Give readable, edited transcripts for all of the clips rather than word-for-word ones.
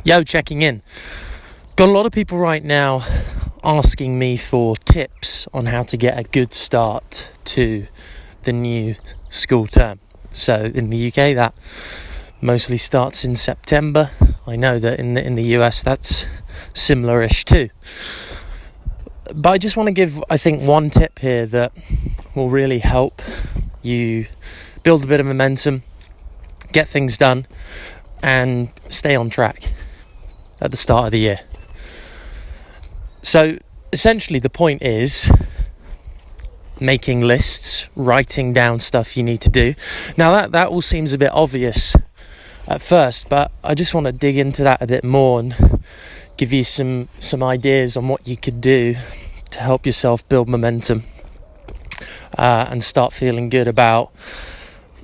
Yo, checking in. Got a lot of people right now asking me for tips on how to get a good start to the new school term. So in the UK, that mostly starts in September. I know that in the US, that's similar-ish too. But I just want to give, I think, one tip here that will really help you build a bit of momentum, get things done, and stay on track at the start of the year. So essentially the point is making lists, writing down stuff you need to do. Now that all seems a bit obvious at first, but I just want to dig into that a bit more and give you some ideas on what you could do to help yourself build momentum and start feeling good about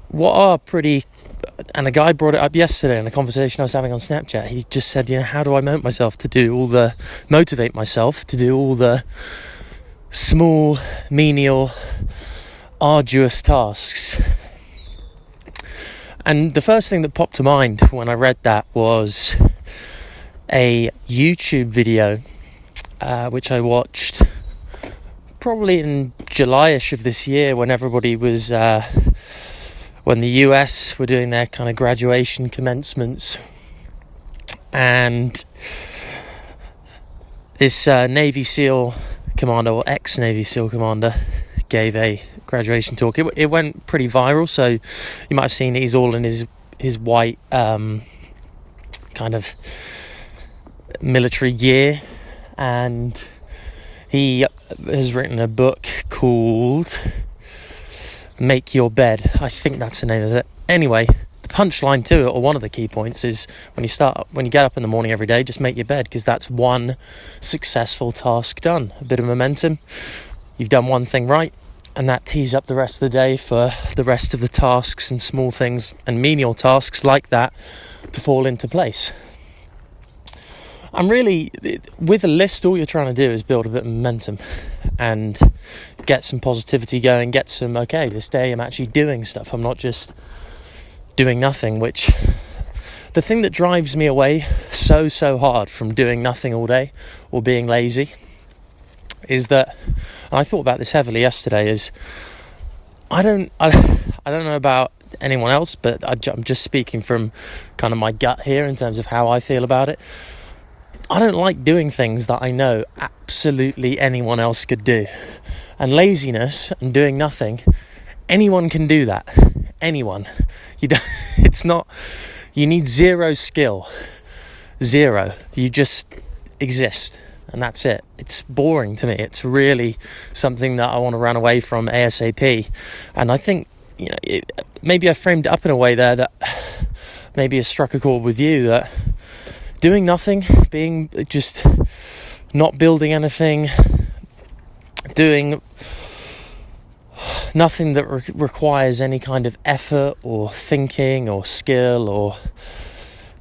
what are pretty... And a guy brought it up yesterday in a conversation I was having on Snapchat. He just said, how do I motivate myself to do all the small, menial, arduous tasks? And the first thing that popped to mind when I read that was a YouTube video, which I watched probably in July-ish of this year when everybody was... when the US were doing their kind of graduation commencements, and this Navy SEAL commander, or ex-Navy SEAL commander, gave a graduation talk. It went pretty viral, so you might have seen it. He's all in his white kind of military gear, and he has written a book called Make Your Bed. I think that's the name of it. Anyway, the punchline to it, or one of the key points, is when you get up in the morning every day, just make your bed, because that's one successful task done. A bit of momentum. You've done one thing right, and that tees up the rest of the day for the rest of the tasks and small things and menial tasks like that to fall into place. I'm really, with a list, all you're trying to do is build a bit of momentum and get some positivity going, get some, okay, this day I'm actually doing stuff. I'm not just doing nothing, which the thing that drives me away so hard from doing nothing all day or being lazy is that, and I thought about this heavily yesterday, is I don't know about anyone else, but I'm just speaking from kind of my gut here in terms of how I feel about it. I don't like doing things that I know absolutely anyone else could do. And laziness and doing nothing, anyone can do that. Anyone. You need zero skill. Zero. You just exist. And that's it. It's boring to me. It's really something that I want to run away from ASAP. And I think, maybe I framed it up in a way there that maybe has struck a chord with you, that doing nothing, being just not building anything, doing nothing that requires any kind of effort or thinking or skill or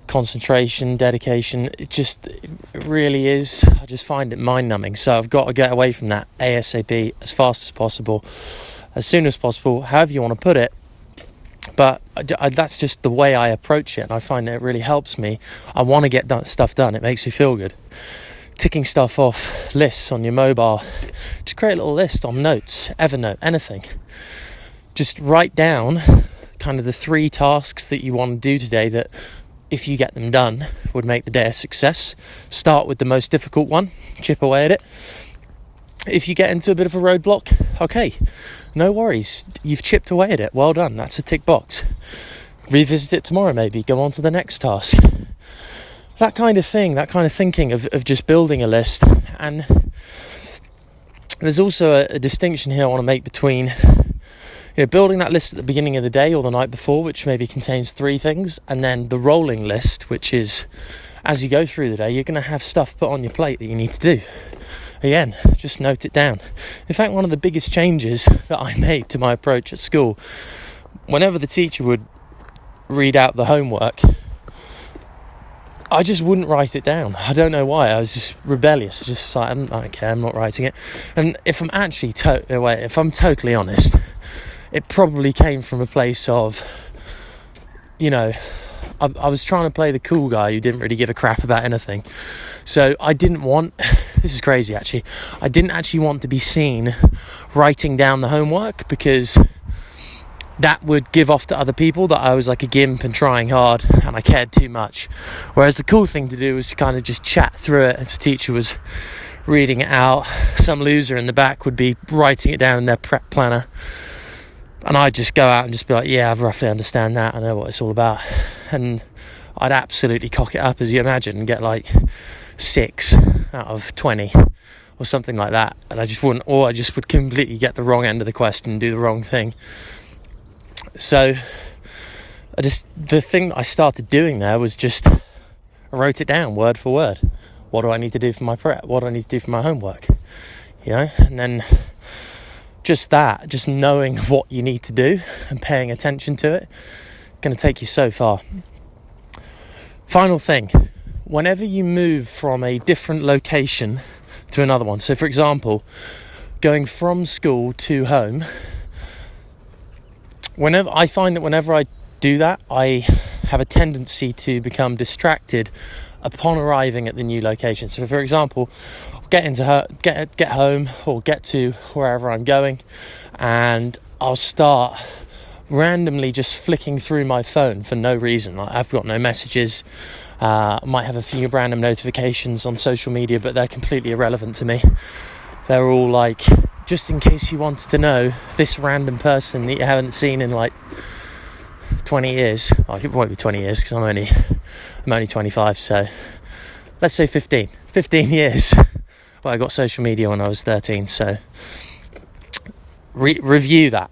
concentration, dedication, it really is. I just find it mind-numbing. So I've got to get away from that ASAP, as fast as possible, as soon as possible, however you want to put it. But that's just the way I approach it, and I find that it really helps me. I want to get stuff done. It makes me feel good. Ticking stuff off lists on your mobile. Just create a little list on Notes, Evernote, anything. Just write down kind of the 3 tasks that you want to do today that, if you get them done, would make the day a success. Start with the most difficult one. Chip away at it. If you get into a bit of a roadblock, okay, no worries. You've chipped away at it. Well done. That's a tick box. Revisit it tomorrow maybe. Go on to the next task. That kind of thing, that kind of thinking of just building a list. And there's also a distinction here I want to make between building that list at the beginning of the day or the night before, which maybe contains 3 things, and then the rolling list, which is as you go through the day, you're going to have stuff put on your plate that you need to do. Again, just note it down. In fact, one of the biggest changes that I made to my approach at school, whenever the teacher would read out the homework, I just wouldn't write it down. I don't know why. I was just rebellious. Just like, I don't care, I'm not writing it. And if I'm actually totally honest, it probably came from a place of, I was trying to play the cool guy who didn't really give a crap about anything. So I didn't want, this is crazy actually, I didn't actually want to be seen writing down the homework, because that would give off to other people that I was like a gimp and trying hard and I cared too much. Whereas the cool thing to do was to kind of just chat through it as the teacher was reading it out. Some loser in the back would be writing it down in their prep planner, and I'd just go out and just be like, yeah, I roughly understand that, I know what it's all about. And I'd absolutely cock it up, as you imagine, and get like 6 out of 20 or something like that. And I just would completely get the wrong end of the question and do the wrong thing. So the thing I started doing there was just, I wrote it down word for word. What do I need to do for my prep? What do I need to do for my homework? And then just knowing what you need to do and paying attention to it, going to take you so far. Final thing, whenever you move from a different location to another one, so for example, going from school to home, whenever I do that, I have a tendency to become distracted upon arriving at the new location. So for example, get home or get to wherever I'm going, and I'll start randomly just flicking through my phone for no reason. Like, I've got no messages, I might have a few random notifications on social media, but they're completely irrelevant to me. They're all like, just in case you wanted to know, this random person that you haven't seen in like 20 years. Oh, it won't be 20 years because I'm only 25, so let's say 15 years. Well, I got social media when I was 13, so review that.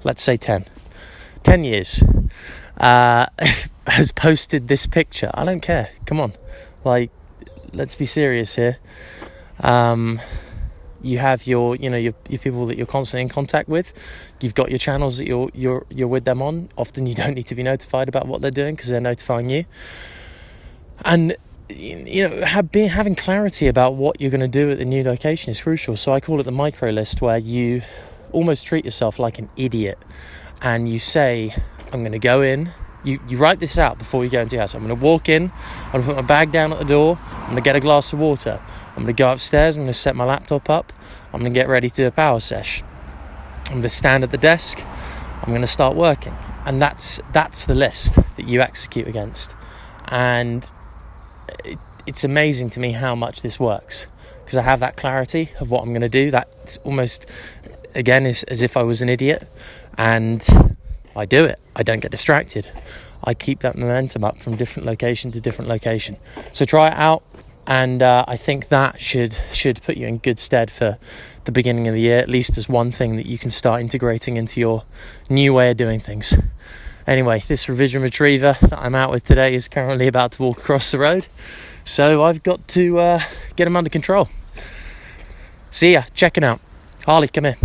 Let's say 10 years. Has posted this picture. I don't care. Come on, like, let's be serious here. You have your people that you're constantly in contact with. You've got your channels that you're with them on. Often you don't need to be notified about what they're doing because they're notifying you. And having clarity about what you're going to do at the new location is crucial. So I call it the micro list, where you almost treat yourself like an idiot, and you say, I'm going to go in. You write this out before you go into your house. I'm going to walk in, I'm going to put my bag down at the door, I'm going to get a glass of water, I'm going to go upstairs, I'm going to set my laptop up, I'm going to get ready to do a power sesh, I'm going to stand at the desk, I'm going to start working. And that's the list that you execute against. And it's amazing to me how much this works, because I have that clarity of what I'm going to do. That's almost, again, is as if I was an idiot, and I do it. I don't get distracted. I keep that momentum up from different location to different location. So try it out, and I think that should put you in good stead for the beginning of the year, at least as one thing that you can start integrating into your new way of doing things. Anyway, this revision retriever that I'm out with today is currently about to walk across the road, so I've got to get him under control. See ya. Checking out. Harley, come here.